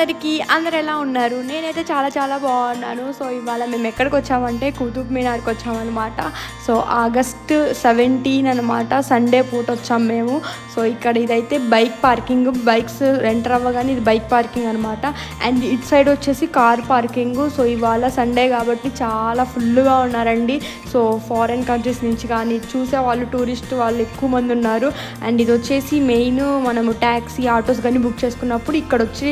అందరికీ అందరు ఎలా ఉన్నారు? నేనైతే చాలా చాలా బాగున్నాను. సో ఇవాళ మేము ఎక్కడికి వచ్చామంటే కుతుబ్ మినార్కి వచ్చామన్నమాట. సో ఆగస్ట్ 17 అనమాట, సండే పూట వచ్చాము మేము. సో ఇక్కడ ఇదైతే బైక్ పార్కింగ్, బైక్స్ ఎంటర్ అవ్వగానే ఇది బైక్ పార్కింగ్ అనమాట. అండ్ ఇటు సైడ్ వచ్చేసి కార్ పార్కింగ్. సో ఇవాళ సండే కాబట్టి చాలా ఫుల్గా ఉన్నారండి. సో ఫారెన్ కంట్రీస్ నుంచి కానీ చూసే వాళ్ళు, టూరిస్ట్ వాళ్ళు ఎక్కువ మంది ఉన్నారు. అండ్ ఇది వచ్చేసి మెయిన్ మనము ట్యాక్సీ, ఆటోస్ కానీ బుక్ చేసుకున్నప్పుడు ఇక్కడ వచ్చి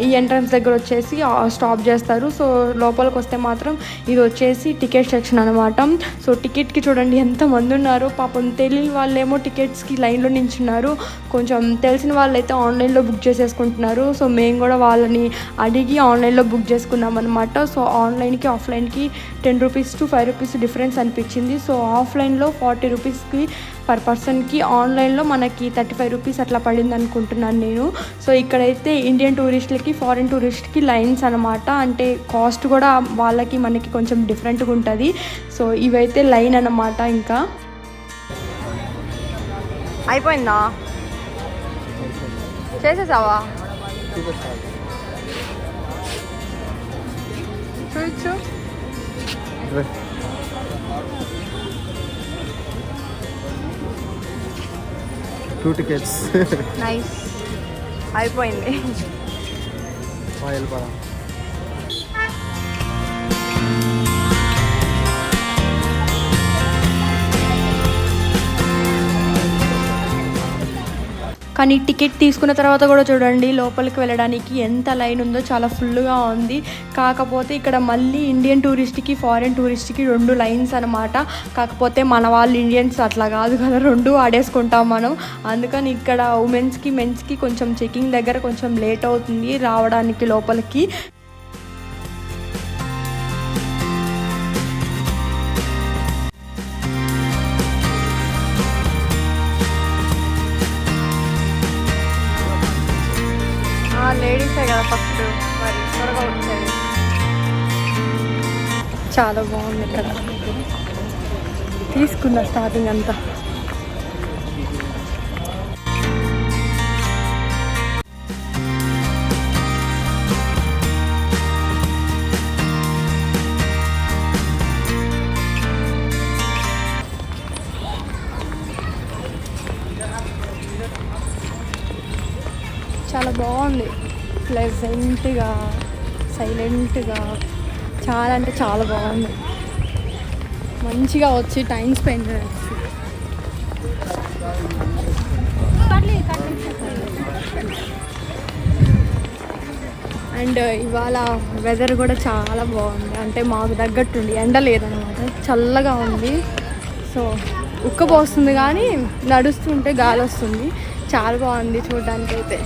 ఈ ఎంట్రన్స్ దగ్గర వచ్చేసి స్టాప్ చేస్తారు. సో లోపలికి వస్తే మాత్రం ఇది వచ్చేసి టికెట్ సెక్షన్ అనమాట. సో టికెట్కి చూడండి ఎంతమంది ఉన్నారు. పాపం తెలియని వాళ్ళేమో టికెట్స్కి లైన్లో నించున్నారు. కొంచెం తెలిసిన వాళ్ళైతే ఆన్లైన్లో బుక్ చేసేసుకుంటున్నారు. సో మేము కూడా వాళ్ళని అడిగి ఆన్లైన్లో బుక్ చేసుకున్నాం అనమాట. సో ఆన్లైన్కి ఆఫ్లైన్కి 10 రూపీస్ to 5 రూపీస్ డిఫరెన్స్ అనిపించింది. సో ఆఫ్లైన్లో 40 రూపీస్కి పర్ పర్సన్కి, ఆన్లైన్లో మనకి 35 రూపీస్ అట్లా పడింది అనుకుంటున్నాను నేను. సో ఇక్కడైతే ఇండియన్ టూరిస్టులకి, ఫారిన్ టూరిస్ట్కి లైన్స్ అనమాట. అంటే కాస్ట్ కూడా వాళ్ళకి మనకి కొంచెం డిఫరెంట్గా ఉంటుంది. సో ఇవైతే లైన్ అన్నమాట. ఇంకా అయిపోయిందా? చేసేసావా? చూచు 2 tickets. నైస్, అయిపోయింది. కానీ టికెట్ తీసుకున్న తర్వాత కూడా చూడండి లోపలికి వెళ్ళడానికి ఎంత లైన్ ఉందో, చాలా ఫుల్గా ఉంది. కాకపోతే ఇక్కడ మళ్ళీ ఇండియన్ టూరిస్ట్కి, ఫారెన్ టూరిస్ట్కి 2 లైన్స్ అనమాట. కాకపోతే మన వాళ్ళు ఇండియన్స్ అట్లా కాదు కదా, 2 ఆడేసుకుంటాం మనం. అందుకని ఇక్కడ ఉమెన్స్కి, మెన్స్కి కొంచెం చెకింగ్ దగ్గర కొంచెం లేట్ అవుతుంది రావడానికి లోపలికి. లేడీసే కదా ఫస్ట్, మరి త్వరగా వచ్చేది. చాలా బాగుంది ఇక్కడ, తీసుకున్నా స్టార్టింగ్ అంతా. చాలా బాగుంది, ప్లెజెంట్గా, సైలెంట్గా, చాలా అంటే చాలా బాగుంది. మంచిగా వచ్చి టైం స్పెండ్ చేయొచ్చు. అండ్ ఇవాళ వెదర్ కూడా చాలా బాగుంది. అంటే మాకు తగ్గట్టుండి, ఎండ లేదనమాట, చల్లగా ఉంది. సో ఉక్కపోస్తుంది కానీ నడుస్తుంటే గాలి వస్తుంది. చాలా బాగుంది చూడడానికి అయితే.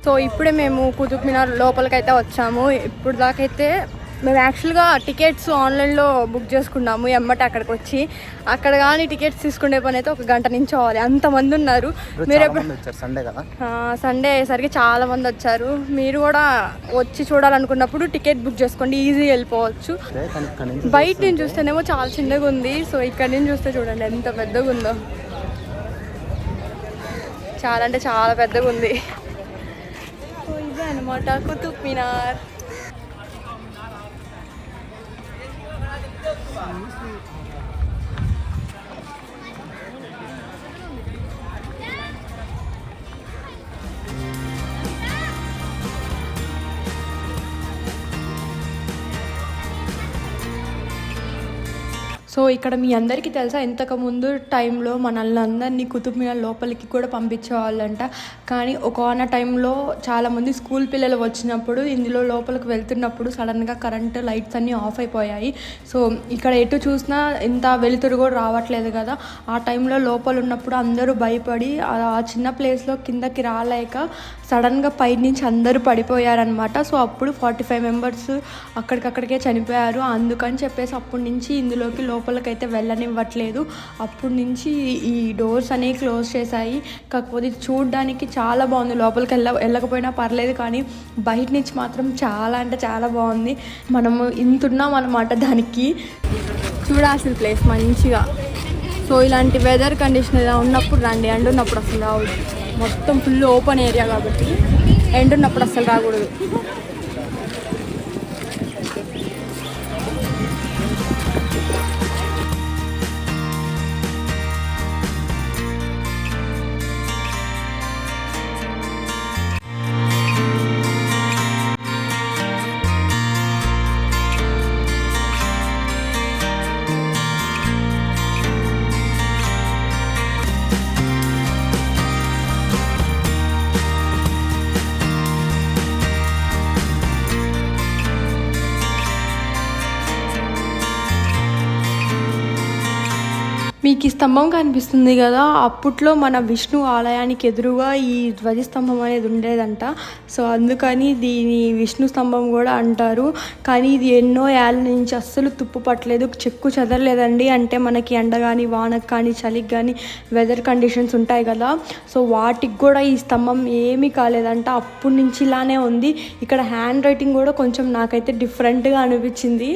సో ఇప్పుడే మేము కుతుబ్ మినార్ లోపలికైతే వచ్చాము. ఇప్పుడు దాకైతే మేము యాక్చువల్గా టికెట్స్ ఆన్లైన్లో బుక్ చేసుకున్నాము. ఎమ్మట అక్కడికి వచ్చి అక్కడ కానీ టికెట్స్ తీసుకునే పని అయితే 1 గంట నించోవాలి, అంతమంది ఉన్నారు. మీరు సండే అయ్యేసరికి చాలా మంది వచ్చారు. మీరు కూడా వచ్చి చూడాలనుకున్నప్పుడు టికెట్ బుక్ చేసుకోండి, ఈజీగా వెళ్ళిపోవచ్చు. బయట నుంచి చూస్తేనేమో చాలా చిన్నగా ఉంది. సో ఇక్కడ నుంచి చూస్తే చూడండి ఎంత పెద్దగా ఉందో, చాలా అంటే చాలా పెద్దగా ఉంది. సో ఇదే అనమాట కుతుబ్ మినార్. సో ఇక్కడ మీ అందరికీ తెలుసా, ఇంతకుముందు టైంలో మనల్ని అందరినీ కుతుబ్ మినార్ లోపలికి కూడా పంపించేవాళ్ళంట. కానీ ఒకన టైంలో చాలామంది స్కూల్ పిల్లలు వచ్చినప్పుడు ఇందులో లోపలికి వెళ్తున్నప్పుడు సడన్గా కరెంటు లైట్స్ అన్నీ ఆఫ్ అయిపోయాయి. సో ఇక్కడ ఎటు చూసినా ఇంత వెలుతురు కూడా రావట్లేదు కదా. ఆ టైంలో లోపల ఉన్నప్పుడు అందరూ భయపడి ఆ చిన్న ప్లేస్లో కిందకి రాలేక సడన్గా పైనుంచి అందరూ పడిపోయారనమాట. సో అప్పుడు 45 మెంబర్స్ అక్కడికక్కడికే చనిపోయారు. అందుకని చెప్పేసి అప్పటి నుంచి ఇందులోకి లోపలికైతే వెళ్ళనివ్వట్లేదు. అప్పటి నుంచి ఈ డోర్స్ అనేవి క్లోజ్ చేశాయి. కాకపోతే ఇది చూడడానికి చాలా బాగుంది. లోపలికి వెళ్ళకపోయినా పర్లేదు, కానీ బయట నుంచి మాత్రం చాలా అంటే చాలా బాగుంది. మనము ఇంతున్నాం అనమాట దానికి. చూడాల్సిన ప్లేస్ మంచిగా. సో ఇలాంటి వెదర్ కండిషన్ ఇలా ఉన్నప్పుడు రండి, ఎండ ఉన్నప్పుడు అసలు రావద్దు. మొత్తం ఫుల్ ఓపెన్ ఏరియా కాబట్టి ఎండ ఉన్నప్పుడు అసలు రాకూడదు. మీకు ఈ స్తంభం కనిపిస్తుంది కదా, అప్పట్లో మన విష్ణు ఆలయానికి ఎదురుగా ఈ ధ్వజస్తంభం అనేది ఉండేదంట. సో అందుకని దీని విష్ణు స్తంభం కూడా అంటారు. కానీ ఇది ఎన్నో ఏళ్ళ నుంచి అస్సలు తుప్పు పట్టలేదు, చెక్కు చెదరలేదండి. అంటే మనకి ఎండ కానీ వానకు కానీ చలికి కానీ వెదర్ కండిషన్స్ ఉంటాయి కదా, సో వాటికి కూడా ఈ స్తంభం ఏమీ కాలేదంట. అప్పటి నుంచి ఇలానే ఉంది. ఇక్కడ హ్యాండ్ రైటింగ్ కూడా కొంచెం నాకైతే డిఫరెంట్గా అనిపించింది.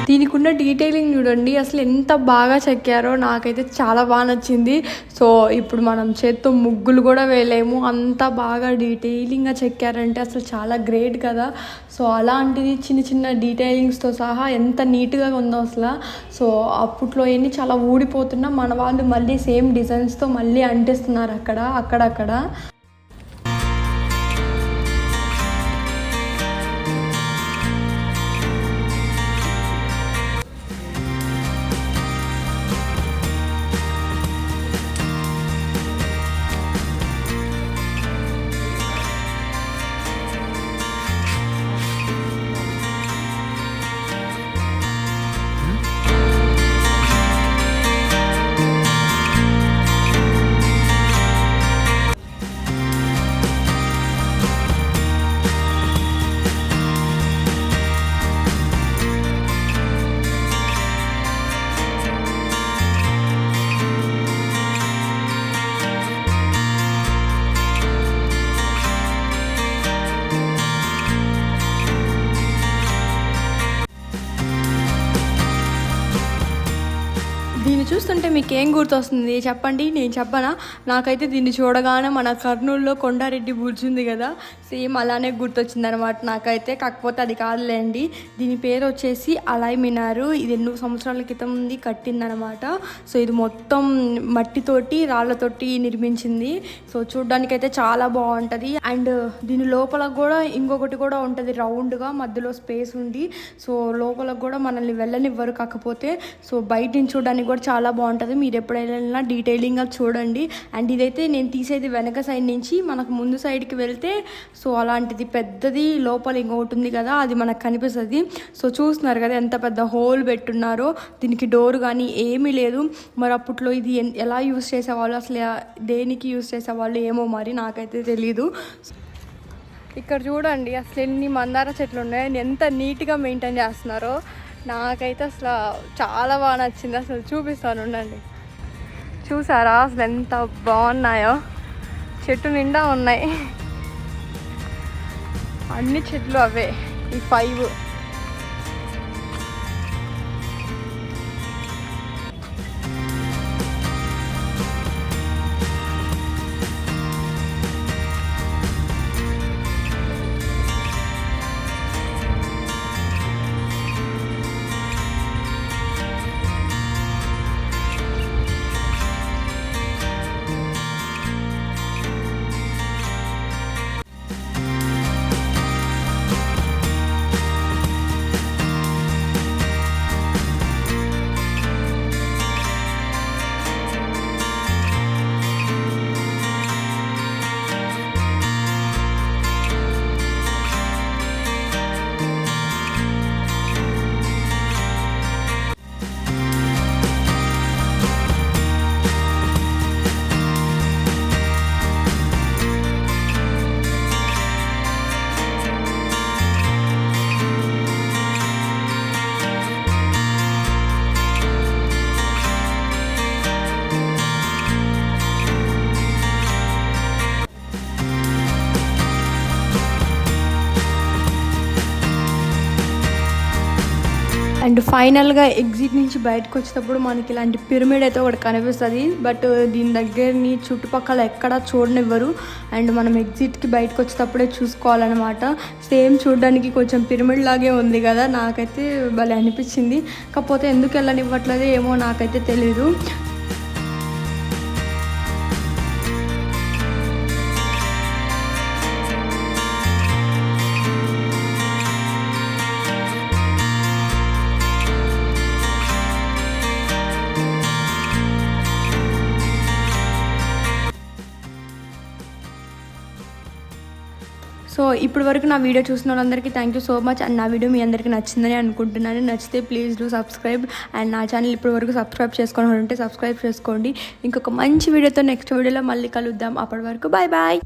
దీనికి ఉన్న డీటెయిలింగ్ చూడండి, అసలు ఎంత బాగా చెక్కారో. నాకైతే చాలా బాగా నచ్చింది. సో ఇప్పుడు మనం చేత్తో ముగ్గులు కూడా వేయలేము, అంత బాగా డీటెయిలింగ్గా చెక్కారంటే అసలు చాలా గ్రేట్ కదా. సో అలాంటిది చిన్న చిన్న డీటెయిలింగ్స్తో సహా ఎంత నీట్గా ఉందో అసలు. సో అప్పట్లో ఎన్ని చాలా ఊడిపోతున్నా మన వాళ్ళు మళ్ళీ సేమ్ డిజైన్స్తో మళ్ళీ అంటిస్తున్నారు అక్కడక్కడ. చూస్తుంటే మీకు ఏం గుర్తొస్తుంది చెప్పండి, నేను చెప్పనా? నాకైతే దీన్ని చూడగానే మన కర్నూలులో కొండారెడ్డి బ్రిడ్జ్ ఉంది కదా, సేమ్ అలానే గుర్తొచ్చింది అనమాట నాకైతే. కాకపోతే అది కాదులేండి, దీని పేరు వచ్చేసి అలాయ్ మినారు. ఇది ఎన్నో సంవత్సరాల క్రితం ఉంది కట్టిందనమాట. సో ఇది మొత్తం మట్టితోటి రాళ్ళతోటి నిర్మించింది. సో చూడ్డానికైతే చాలా బాగుంటుంది. అండ్ దీని లోపల కూడా ఇంకొకటి కూడా ఉంటుంది రౌండ్గా, మధ్యలో స్పేస్ ఉండి. సో లోపల కూడా మనల్ని వెళ్ళనివ్వరు. కాకపోతే సో బయట నుంచి చూడడానికి కూడా చాలా బాగుంటుంది. మీరు ఎప్పుడైనా డీటెయిలింగ్గా చూడండి. అండ్ ఇదైతే నేను తీసేది వెనక సైడ్ నుంచి, మనకు ముందు సైడ్కి వెళ్తే సో అలాంటిది పెద్దది లోపల ఇంకొకటి ఉంది కదా, అది మనకు కనిపిస్తుంది. సో చూస్తున్నారు కదా ఎంత పెద్ద హోల్ పెట్టున్నారో. దీనికి డోర్ కానీ ఏమీ లేదు. మరి అప్పట్లో ఇది ఎలా యూజ్ చేసేవాళ్ళు, అసలు దేనికి యూజ్ చేసేవాళ్ళు ఏమో మరి నాకైతే తెలీదు. ఇక్కడ చూడండి అసలు ఎన్ని మందార చెట్లు ఉన్నాయి, ఎంత నీట్గా మెయింటైన్ చేస్తున్నారో. నాకైతే అసలు చాలా బాగా నచ్చింది. అసలు చూపిస్తాను ఉండండి. చూసారా అసలు ఎంత బాగున్నాయో, చెట్టు నిండా ఉన్నాయి. అన్ని చెట్లు అవే, ఈ 5. అండ్ ఫైనల్గా ఎగ్జిట్ నుంచి బయటకు వచ్చేటప్పుడు మనకి ఇలాంటి పిరమిడ్ అయితే ఒకటి కనిపిస్తుంది. బట్ దీని దగ్గరని చుట్టుపక్కల ఎక్కడా చూడనివ్వరు. అండ్ మనం ఎగ్జిట్కి బయటకు వచ్చేటప్పుడే చూసుకోవాలన్నమాట. సేమ్ చూడడానికి కొంచెం పిరమిడ్ లాగే ఉంది కదా, నాకైతే భలే అనిపించింది. కాకపోతే ఎందుకు వెళ్ళనివ్వట్లేదో ఏమో నాకైతే తెలీదు. సో ఇప్పటి వరకు నా వీడియో చూసిన వాళ్ళందరికీ thank you so much. And నా వీడియో మీ అందరికీ నచ్చిందని అనుకుంటున్నాను. నచ్చితే ప్లీజ్ డూ సబ్స్క్రైబ్. అండ్ నా ఛానల్ ఇప్పటి వరకు సబ్స్క్రైబ్ చేసుకోవాలంటే సబ్స్క్రైబ్ చేసుకోండి. ఇంకొక మంచి వీడియోతో నెక్స్ట్ వీడియోలో మళ్ళీ కలుద్దాం. అప్పటి వరకు బాయ్ బాయ్.